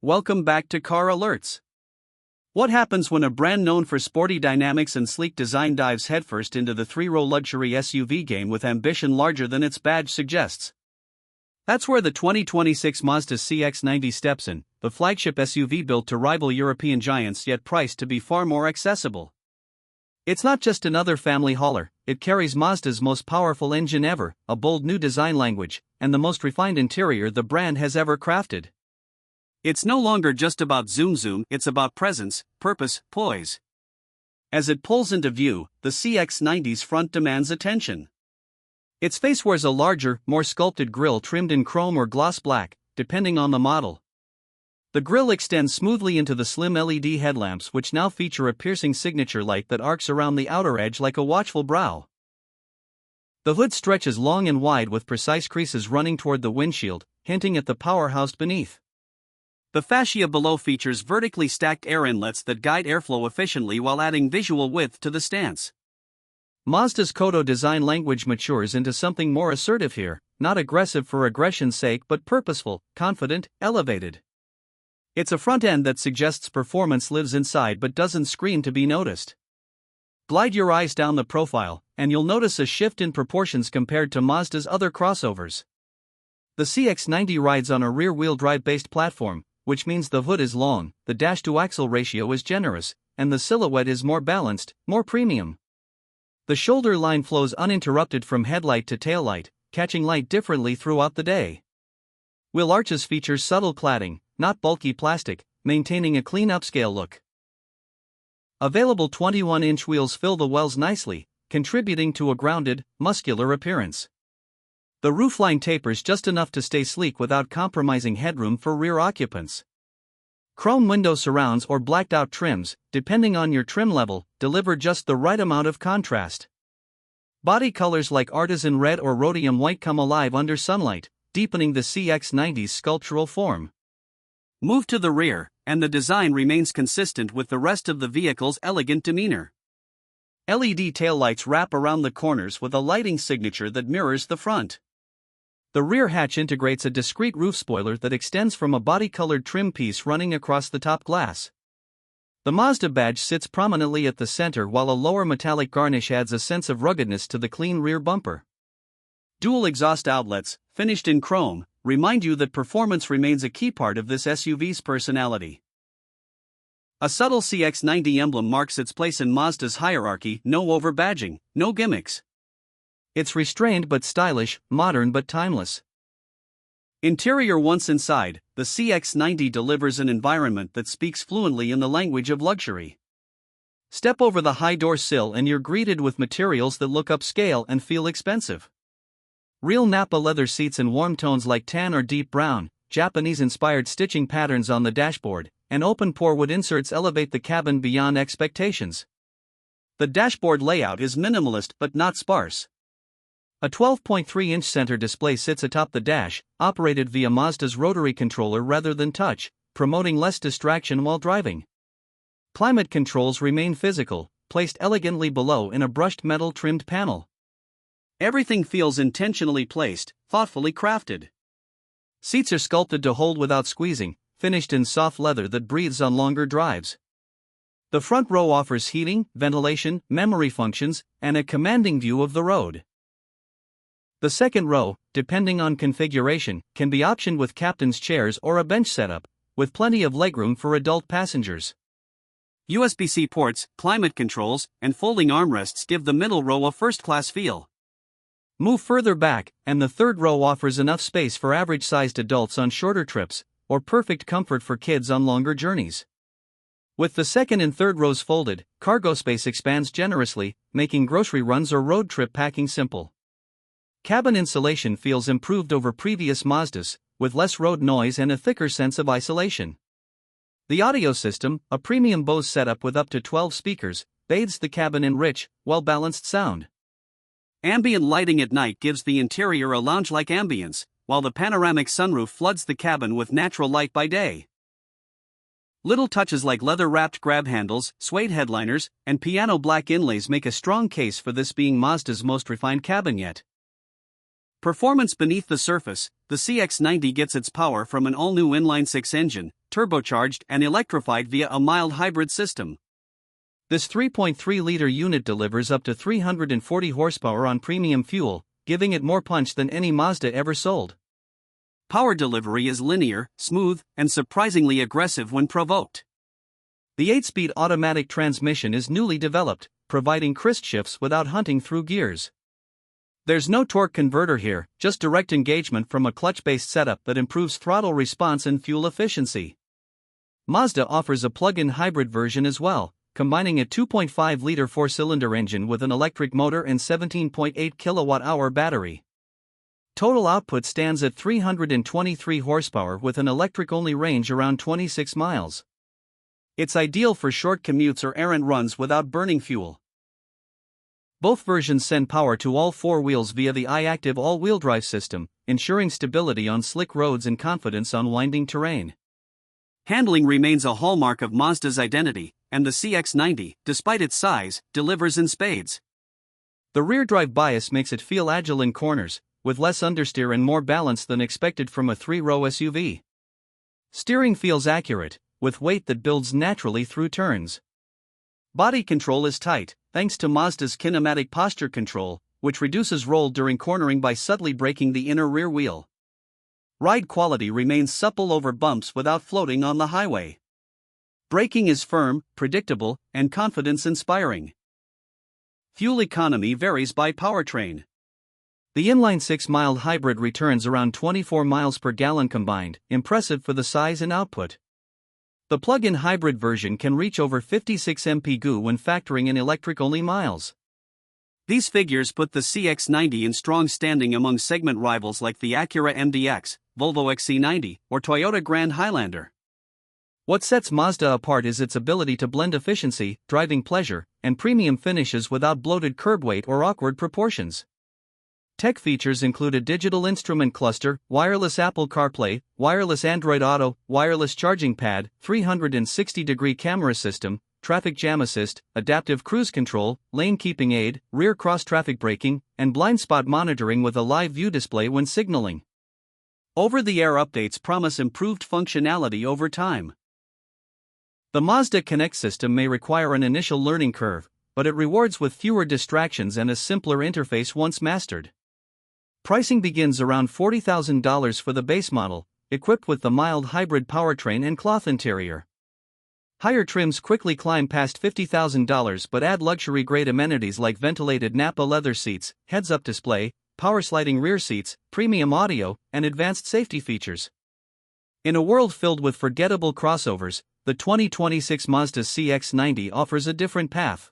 welcome back to Car Alerts. What happens when a brand known for sporty dynamics and sleek design dives headfirst into the three-row luxury SUV game with ambition larger than its badge suggests? That's where the 2026 Mazda CX-90 steps in, the flagship SUV built to rival European giants yet priced to be far more accessible. It's not just another family hauler, it carries Mazda's most powerful engine ever, a bold new design language, and the most refined interior the brand has ever crafted. It's no longer just about zoom, it's about presence, purpose, poise. As it pulls into view, the CX-90's front demands attention. Its face wears a larger, more sculpted grille trimmed in chrome or gloss black, depending on the model. The grille extends smoothly into the slim LED headlamps, which now feature a piercing signature light that arcs around the outer edge like a watchful brow. The hood stretches long and wide with precise creases running toward the windshield, hinting at the powerhouse beneath. The fascia below features vertically stacked air inlets that guide airflow efficiently while adding visual width to the stance. Mazda's Kodo design language matures into something more assertive here, not aggressive for aggression's sake but purposeful, confident, elevated. It's a front end that suggests performance lives inside but doesn't scream to be noticed. Glide your eyes down the profile, and you'll notice a shift in proportions compared to Mazda's other crossovers. The CX-90 rides on a rear-wheel drive-based platform, which means the hood is long, the dash-to-axle ratio is generous, and the silhouette is more balanced, more premium. The shoulder line flows uninterrupted from headlight to taillight, catching light differently throughout the day. Wheel arches feature subtle cladding, not bulky plastic, maintaining a clean upscale look. Available 21-inch wheels fill the wells nicely, contributing to a grounded, muscular appearance. The roofline tapers just enough to stay sleek without compromising headroom for rear occupants. Chrome window surrounds or blacked-out trims, depending on your trim level, deliver just the right amount of contrast. Body colors like artisan red or rhodium white come alive under sunlight, deepening the CX-90's sculptural form. Move to the rear, and the design remains consistent with the rest of the vehicle's elegant demeanor. LED taillights wrap around the corners with a lighting signature that mirrors the front. The rear hatch integrates a discrete roof spoiler that extends from a body-colored trim piece running across the top glass. The Mazda badge sits prominently at the center while a lower metallic garnish adds a sense of ruggedness to the clean rear bumper. Dual exhaust outlets, finished in chrome, remind you that performance remains a key part of this SUV's personality. A subtle CX-90 emblem marks its place in Mazda's hierarchy: no over-badging, no gimmicks. It's restrained but stylish, modern but timeless. Interior: once inside, the CX-90 delivers an environment that speaks fluently in the language of luxury. Step over the high door sill and you're greeted with materials that look upscale and feel expensive. Real Napa leather seats in warm tones like tan or deep brown, Japanese-inspired stitching patterns on the dashboard, and open-pore wood inserts elevate the cabin beyond expectations. The dashboard layout is minimalist but not sparse. A 12.3-inch center display sits atop the dash, operated via Mazda's rotary controller rather than touch, promoting less distraction while driving. Climate controls remain physical, placed elegantly below in a brushed metal trimmed panel. Everything feels intentionally placed, thoughtfully crafted. Seats are sculpted to hold without squeezing, finished in soft leather that breathes on longer drives. The front row offers heating, ventilation, memory functions, and a commanding view of the road. The second row, depending on configuration, can be optioned with captain's chairs or a bench setup, with plenty of legroom for adult passengers. USB-C ports, climate controls, and folding armrests give the middle row a first-class feel. Move further back, and the third row offers enough space for average-sized adults on shorter trips, or perfect comfort for kids on longer journeys. With the second and third rows folded, cargo space expands generously, making grocery runs or road trip packing simple. Cabin insulation feels improved over previous Mazdas, with less road noise and a thicker sense of isolation. The audio system, a premium Bose setup with up to 12 speakers, bathes the cabin in rich, well-balanced sound. Ambient lighting at night gives the interior a lounge-like ambience, while the panoramic sunroof floods the cabin with natural light by day. Little touches like leather-wrapped grab handles, suede headliners, and piano black inlays make a strong case for this being Mazda's most refined cabin yet. Performance beneath the surface: the CX-90 gets its power from an all-new inline-six engine, turbocharged and electrified via a mild hybrid system. This 3.3-liter unit delivers up to 340 horsepower on premium fuel, giving it more punch than any Mazda ever sold. Power delivery is linear, smooth, and surprisingly aggressive when provoked. The 8-speed automatic transmission is newly developed, providing crisp shifts without hunting through gears. There's no torque converter here, just direct engagement from a clutch-based setup that improves throttle response and fuel efficiency. Mazda offers a plug-in hybrid version as well, combining a 2.5-liter 4-cylinder engine with an electric motor and 17.8 kilowatt-hour battery. Total output stands at 323 horsepower with an electric-only range around 26 miles. It's ideal for short commutes or errand runs without burning fuel. Both versions send power to all four wheels via the iActive all-wheel drive system, ensuring stability on slick roads and confidence on winding terrain. Handling remains a hallmark of Mazda's identity, and the CX-90, despite its size, delivers in spades. The rear-drive bias makes it feel agile in corners, with less understeer and more balance than expected from a 3-row SUV. Steering feels accurate, with weight that builds naturally through turns. Body control is tight, thanks to Mazda's kinematic posture control, which reduces roll during cornering by subtly braking the inner rear wheel. Ride quality remains supple over bumps without floating on the highway. Braking is firm, predictable, and confidence-inspiring. Fuel economy varies by powertrain. The inline-six mild hybrid returns around 24 miles per gallon combined, impressive for the size and output. The plug-in hybrid version can reach over 56 mpg when factoring in electric-only miles. These figures put the CX-90 in strong standing among segment rivals like the Acura MDX, Volvo XC90, or Toyota Grand Highlander. What sets Mazda apart is its ability to blend efficiency, driving pleasure, and premium finishes without bloated curb weight or awkward proportions. Tech features include a digital instrument cluster, wireless Apple CarPlay, wireless Android Auto, wireless charging pad, 360-degree camera system, traffic jam assist, adaptive cruise control, lane keeping aid, rear cross-traffic braking, and blind spot monitoring with a live view display when signaling. Over-the-air updates promise improved functionality over time. The Mazda Connect system may require an initial learning curve, but it rewards with fewer distractions and a simpler interface once mastered. Pricing begins around $40,000 for the base model, equipped with the mild hybrid powertrain and cloth interior. Higher trims quickly climb past $50,000 but add luxury-grade amenities like ventilated Napa leather seats, heads-up display, power-sliding rear seats, premium audio, and advanced safety features. In a world filled with forgettable crossovers, the 2026 Mazda CX-90 offers a different path.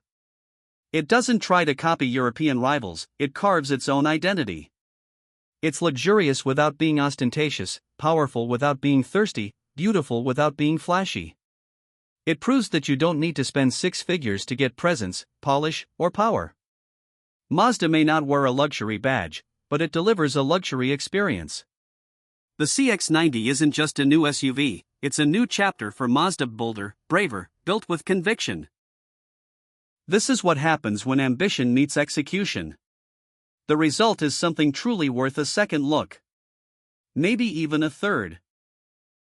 It doesn't try to copy European rivals, it carves its own identity. It's luxurious without being ostentatious, powerful without being thirsty, beautiful without being flashy. It proves that you don't need to spend six figures to get presence, polish, or power. Mazda may not wear a luxury badge, but it delivers a luxury experience. The CX-90 isn't just a new SUV, it's a new chapter for Mazda, bolder, braver, built with conviction. This is what happens when ambition meets execution. The result is something truly worth a second look. Maybe even a third.